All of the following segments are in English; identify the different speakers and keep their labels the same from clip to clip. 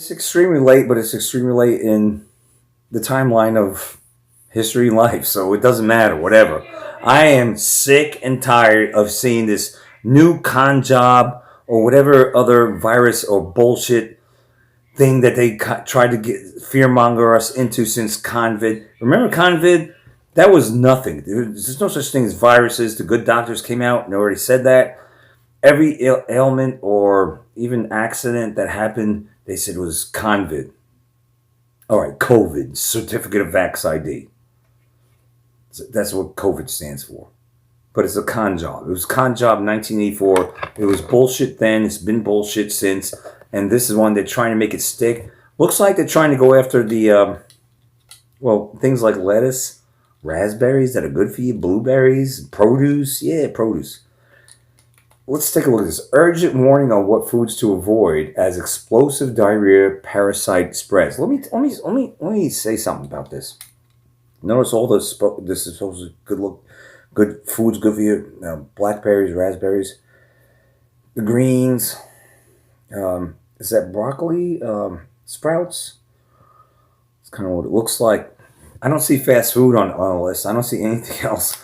Speaker 1: It's extremely late, but it's extremely late in the timeline of history and life, so it doesn't matter, whatever. I am sick and tired of seeing this new con job or whatever other virus or bullshit thing that they tried to get fearmonger us into since COVID. Remember COVID? That was nothing. There's no such thing as viruses. The good doctors came out and already said that. Every ailment or even accident that happened, they said it was COVID. All right, COVID, Certificate of Vax ID. That's what COVID stands for. But it's a con job. It was con job in 1984. It was bullshit then. It's been bullshit since. And this is one they're trying to make it stick. Looks like they're trying to go after the, things like lettuce, raspberries that are good for you, blueberries, produce. Yeah, produce. Let's take a look at this. Urgent warning on what foods to avoid as explosive diarrhea parasite spreads. Let me say something about this. Notice all this. This is supposed to good foods, good for you. Blackberries, raspberries, the greens. Is that broccoli? Sprouts. It's kind of what it looks like. I don't see fast food on the list. I don't see anything else.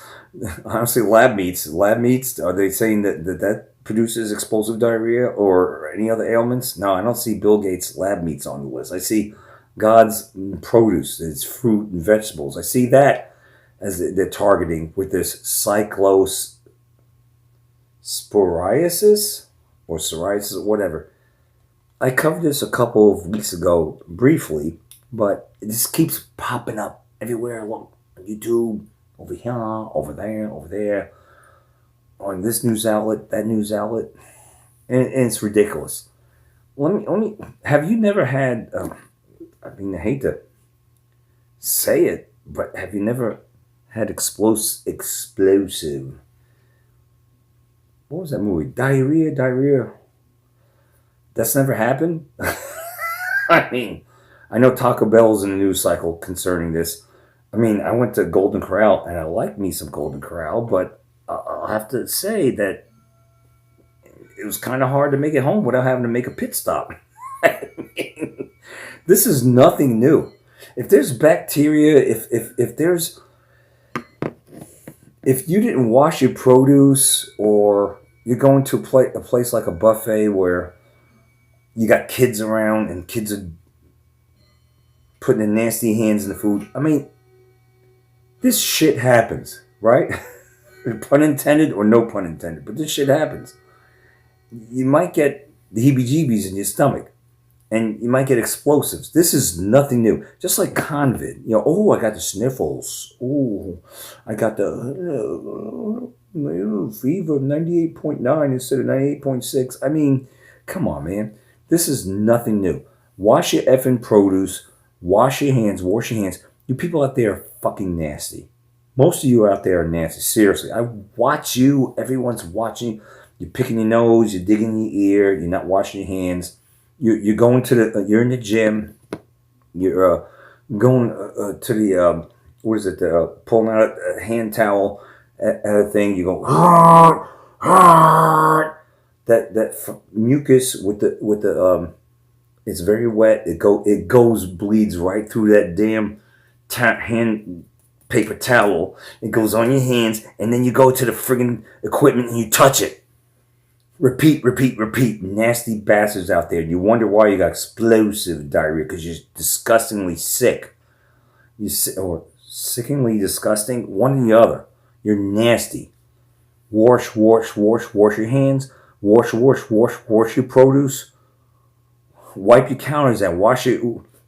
Speaker 1: I don't see lab meats. Lab meats, are they saying that produces explosive diarrhea or any other ailments? No, I don't see Bill Gates' lab meats on the list. I see God's produce, it's fruit and vegetables. I see that as they're targeting with this cyclosporiasis or psoriasis, whatever. I covered this a couple of weeks ago briefly, but it just keeps popping up everywhere. Look, YouTube, over here, over there, on this news outlet, that news outlet, and it's ridiculous. Let me. Have you never had? I hate to say it, but have you never had explosive? What was that movie? Diarrhea. That's never happened. I know Taco Bell's in the news cycle concerning this. I went to Golden Corral and I like me some Golden Corral, but I'll have to say that it was kind of hard to make it home without having to make a pit stop. This is nothing new. If there's bacteria, if you didn't wash your produce, or you're going to a place like a buffet where you got kids around and kids are putting their nasty hands in the food. This shit happens, right? Pun intended or no pun intended, but this shit happens. You might get the heebie-jeebies in your stomach, and you might get explosives. This is nothing new. Just like COVID. I got the sniffles. Oh, I got the fever of 98.9 instead of 98.6. Come on, man. This is nothing new. Wash your effing produce. Wash your hands. Wash your hands. You people out there are fucking nasty. Most of you out there are nasty. Seriously. I watch you. Everyone's watching. You're picking your nose. You're digging your ear. You're not washing your hands. You're going to you're in the gym. You're going to the, pulling out a hand towel at a thing. You go, that mucus with the it's very wet. It bleeds right through that damn hand paper towel. It goes on your hands, and then you go to the friggin' equipment and you touch it. Repeat. Nasty bastards out there. You wonder why you got explosive diarrhea, because you're disgustingly sick. Or sickeningly disgusting. One or the other. You're nasty. Wash your hands. Wash your produce. Wipe your counters and wash it.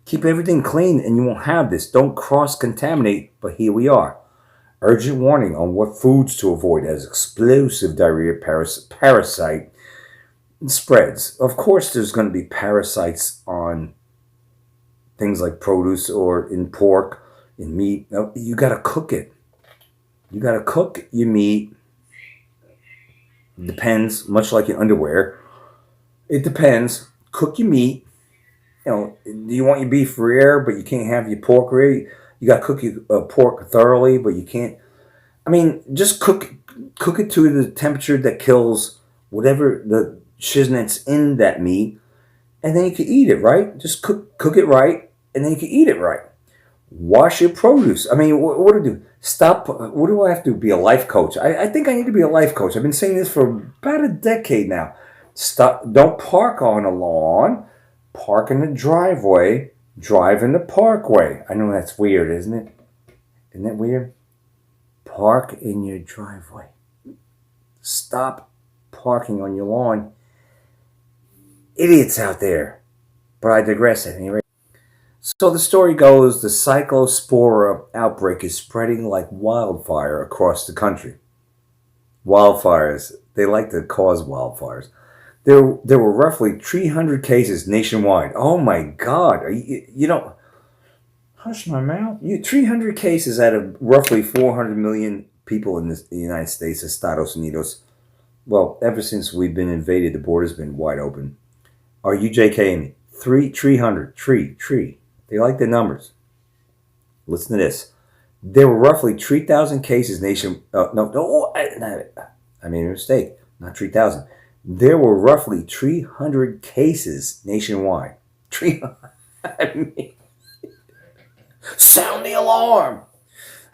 Speaker 1: Keep everything clean and you won't have this. Don't cross-contaminate, but here we are. Urgent warning on what foods to avoid as explosive diarrhea parasite spreads. Of course, there's going to be parasites on things like produce or in pork, in meat. You got to cook it. You got to cook your meat. Depends, much like your underwear. It depends. Cook your meat. Do you want your beef rare, but you can't have your pork rare? You got to cook your pork thoroughly, but you can't. Just cook it to the temperature that kills whatever the shiznet's in that meat, and then you can eat it, right? Just cook it right, and then you can eat it right. Wash your produce. I mean, what do I do? Stop. What do I have to do? Be a life coach? I think I need to be a life coach. I've been saying this for about a decade now. Stop. Don't park on a lawn. Park in the driveway. Drive in the parkway. I know that's weird, isn't it? Isn't that weird? Park in your driveway. Stop parking on your lawn. Idiots out there. But I digress at any rate. So the story goes the cyclospora outbreak is spreading like wildfire across the country. Wildfires, they like to cause wildfires. There were roughly 300 cases nationwide. Oh my God. You don't. Hush my mouth. 300 cases out of roughly 400 million people in the United States, Estados Unidos. Well, ever since we've been invaded, the border's been wide open. Are you JKing me? 300. Tree. They like the numbers. Listen to this. There were roughly 3,000 cases I made a mistake. Not 3,000. There were roughly 300 cases nationwide. I mean, sound the alarm.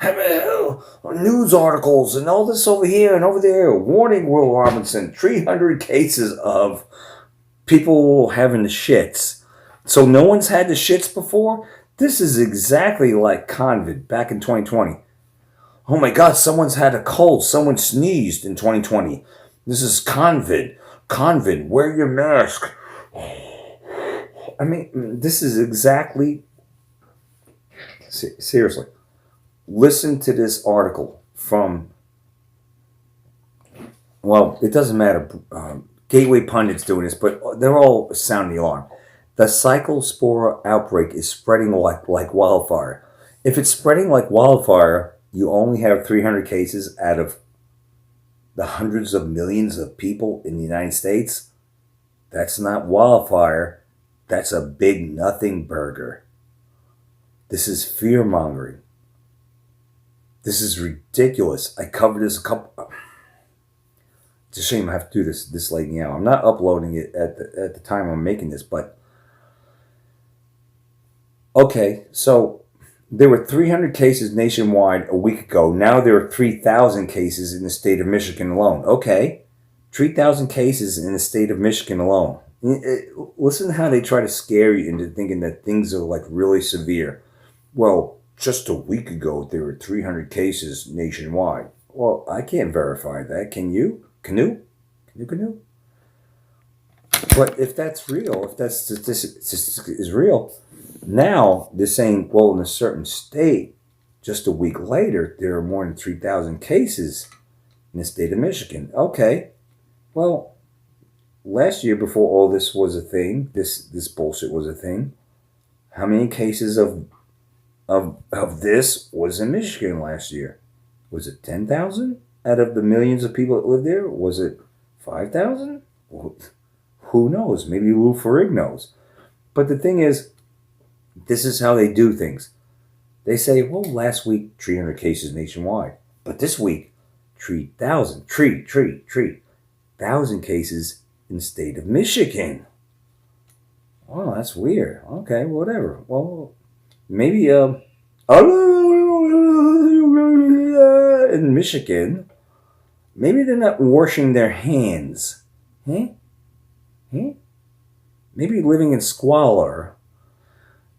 Speaker 1: News articles and all this over here and over there. Warning, Will Robinson. 300 cases of people having the shits. So no one's had the shits before? This is exactly like COVID back in 2020. Oh my God, someone's had a cold. Someone sneezed in 2020. This is COVID. COVID, wear your mask. I mean, this is exactly... Seriously. Listen to this article from... Well, it doesn't matter. Gateway Pundit's doing this, but they're all sounding the alarm. The cyclospora outbreak is spreading like wildfire. If it's spreading like wildfire, you only have 300 cases out of the hundreds of millions of people in the United States. That's not wildfire. That's a big nothing burger. This is fear-mongering. This is ridiculous. I covered this a couple... It's a shame I have to do this late in the hour. I'm not uploading it at the time I'm making this, but... Okay, so there were 300 cases nationwide a week ago. Now there are 3,000 cases in the state of Michigan alone. Okay, 3,000 cases in the state of Michigan alone. Listen to how they try to scare you into thinking that things are like really severe. Well, just a week ago there were 300 cases nationwide. Well, I can't verify that. Can you? Canoe? But if that's real, if that statistic is real... Now, they're saying, well, in a certain state, just a week later, there are more than 3,000 cases in the state of Michigan. Okay, well, last year, before all this was a thing, this bullshit was a thing, how many cases of this was in Michigan last year? Was it 10,000 out of the millions of people that live there? Was it 5,000? Well, who knows? Maybe Lou Ferrig knows. But the thing is, this is how they do things. They say, well, last week, 300 cases nationwide. But this week, 3,000. 1,000 cases in the state of Michigan. Oh, that's weird. Okay, whatever. Well, maybe in Michigan, maybe they're not washing their hands. Maybe living in squalor.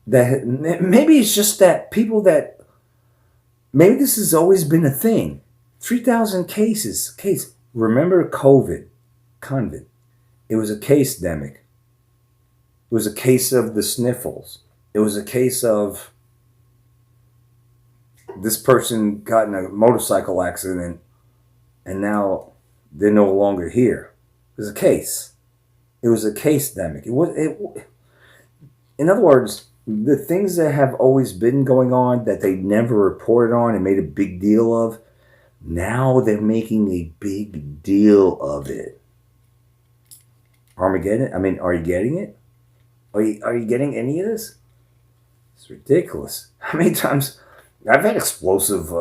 Speaker 1: That maybe it's just that people that maybe this has always been a thing. 3,000 cases. Remember COVID. It was a case demic. It was a case of the sniffles. It was a case of this person got in a motorcycle accident and now they're no longer here. It was a case. It was a case demic. In other words, the things that have always been going on that they never reported on and made a big deal of, now they're making a big deal of it. Armageddon? I mean, are you getting it? Are you getting any of this? It's ridiculous. How many times... I've had explosive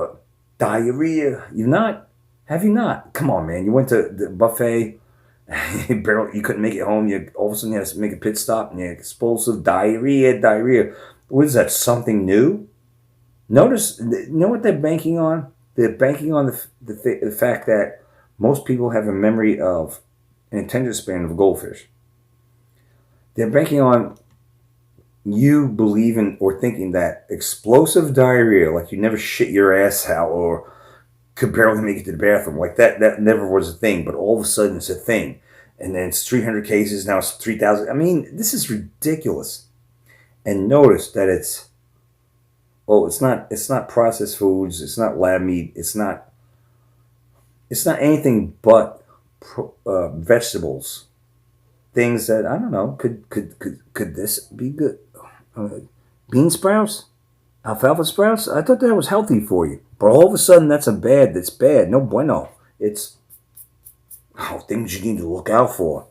Speaker 1: diarrhea. You not? Have you not? Come on, man. You went to the buffet You couldn't make it home. You all of a sudden you had to make a pit stop, and you had explosive diarrhea. What is that? Something new? Notice, you know what they're banking on? They're banking on the fact that most people have a memory of an attention span of a goldfish. They're banking on you believing or thinking that explosive diarrhea, like you never shit your ass out or could barely make it to the bathroom, like that never was a thing, but all of a sudden it's a thing. And then it's 300 cases, now it's 3,000. I mean, this is ridiculous. And notice that it's not processed foods, it's not lab meat, it's not anything but vegetables, things that I don't know. Could this be good? Bean sprouts, alfalfa sprouts. I thought that was healthy for you, but all of a sudden that's bad. No bueno. It's things you need to look out for.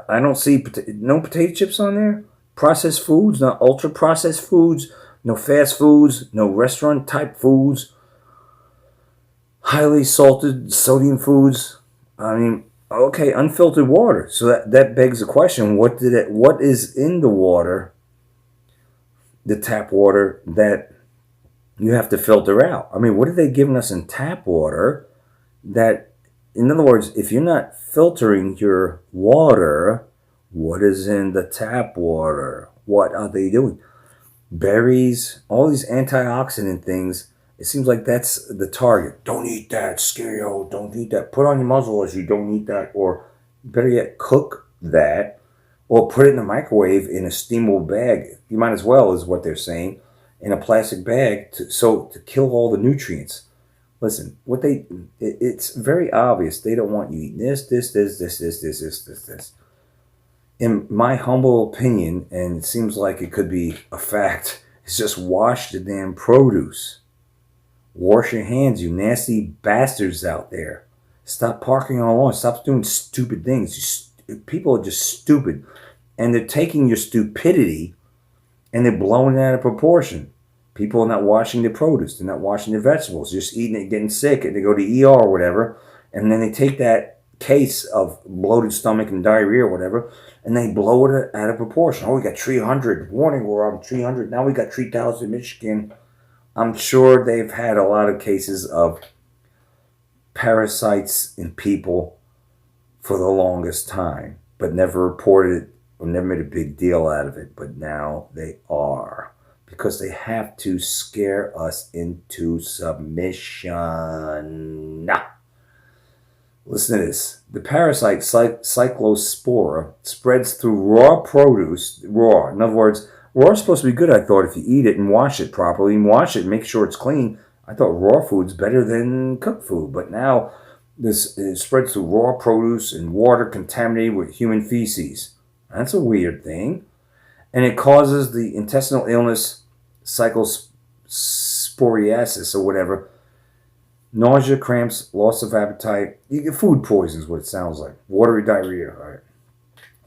Speaker 1: I don't see no potato chips on there. Processed foods, not ultra processed foods. No fast foods. No restaurant type foods. Highly salted sodium foods. I mean, okay, unfiltered water. So that begs the question: what is in the water, the tap water that you have to filter out? I mean, what are they giving us in tap water? That, in other words, if you're not filtering your water, what is in the tap water? What are they doing? Berries, all these antioxidant things. It seems like that's the target. Don't eat that, Scario. Don't eat that. Put on your muzzle as you don't eat that. Or better yet, cook that. Or put it in the microwave in a steamable bag. You might as well, is what they're saying, in a plastic bag to kill all the nutrients. Listen, it's very obvious. They don't want you eating this. In my humble opinion, and it seems like it could be a fact, is just wash the damn produce. Wash your hands, you nasty bastards out there. Stop parking on lawn. Stop doing stupid things. People are just stupid. And they're taking your stupidity and they're blowing it out of proportion. People are not washing their produce. They're not washing their vegetables. They're just eating it, getting sick, and they go to ER or whatever. And then they take that case of bloated stomach and diarrhea or whatever, and they blow it out of proportion. Oh, we got 300. Warning, we're on 300. Now we got 3,000 in Michigan. I'm sure they've had a lot of cases of parasites in people for the longest time, but never reported it or never made a big deal out of it. But now they are, because they have to scare us into submission. Now, listen to this. The parasite cyclospora spreads through raw produce. Raw. In other words, raw is supposed to be good, I thought, if you eat it and wash it properly. And wash it and make sure it's clean. I thought raw food's better than cooked food. But now it spreads through raw produce and water contaminated with human feces. That's a weird thing. And it causes the intestinal illness, cyclosporiasis or whatever. Nausea, cramps, loss of appetite. You get food poison is what it sounds like. Watery diarrhea, all right.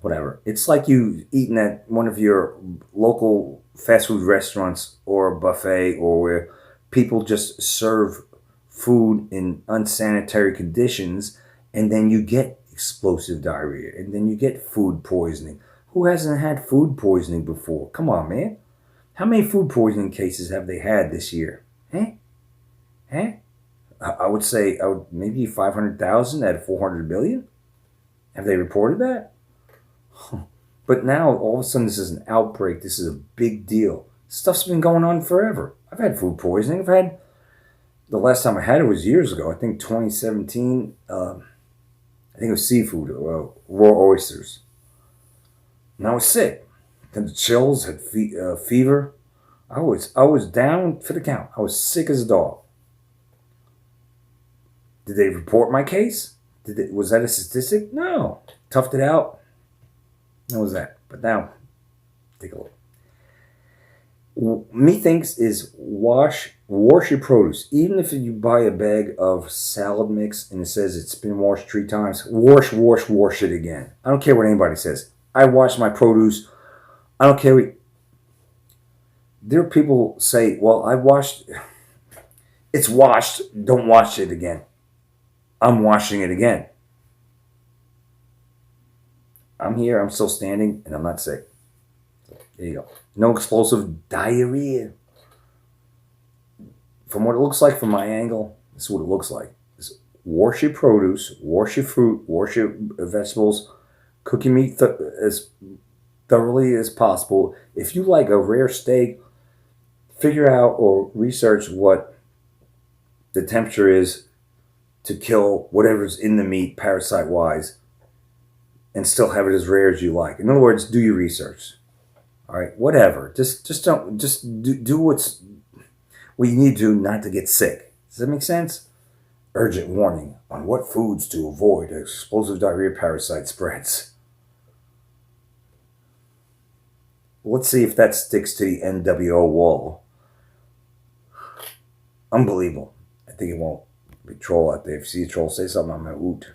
Speaker 1: Whatever. It's like you eating at one of your local fast food restaurants or a buffet, or where people just serve food in unsanitary conditions, and then you get explosive diarrhea, and then you get food poisoning. Who hasn't had food poisoning before? Come on, man. How many food poisoning cases have they had this year? Huh? I would say maybe 500,000 out of 400 million. Have they reported that? But now, all of a sudden, this is an outbreak. This is a big deal. Stuff's been going on forever. I've had food poisoning. The last time I had it was years ago. I think 2017. I think it was seafood, raw oysters. And I was sick. Had the chills, had fever. I was down for the count. I was sick as a dog. Did they report my case? Was that a statistic? No. Toughed it out. That was that. But now, take a look. Methinks is wash your produce. Even if you buy a bag of salad mix and it says it's been washed 3 times, wash it again. I don't care what anybody says. I wash my produce. I don't care. There are people say, well, it's washed. Don't wash it again. I'm washing it again. I'm here, I'm still standing, and I'm not sick. There you go. No explosive diarrhea. From what it looks like from my angle, this is what it looks like. Wash your produce, wash your fruit, wash your vegetables, cook your meat as thoroughly as possible. If you like a rare steak, figure out or research what the temperature is to kill whatever's in the meat parasite wise and still have it as rare as you like. In other words, do your research. All right, whatever. Just don't do what you need to do not to get sick. Does that make sense? Urgent warning on what foods to avoid explosive diarrhea parasite spreads. Let's see if that sticks to the NWO wall. Unbelievable. I think it won't be troll out there. If you see a troll say something, I'm going to oot.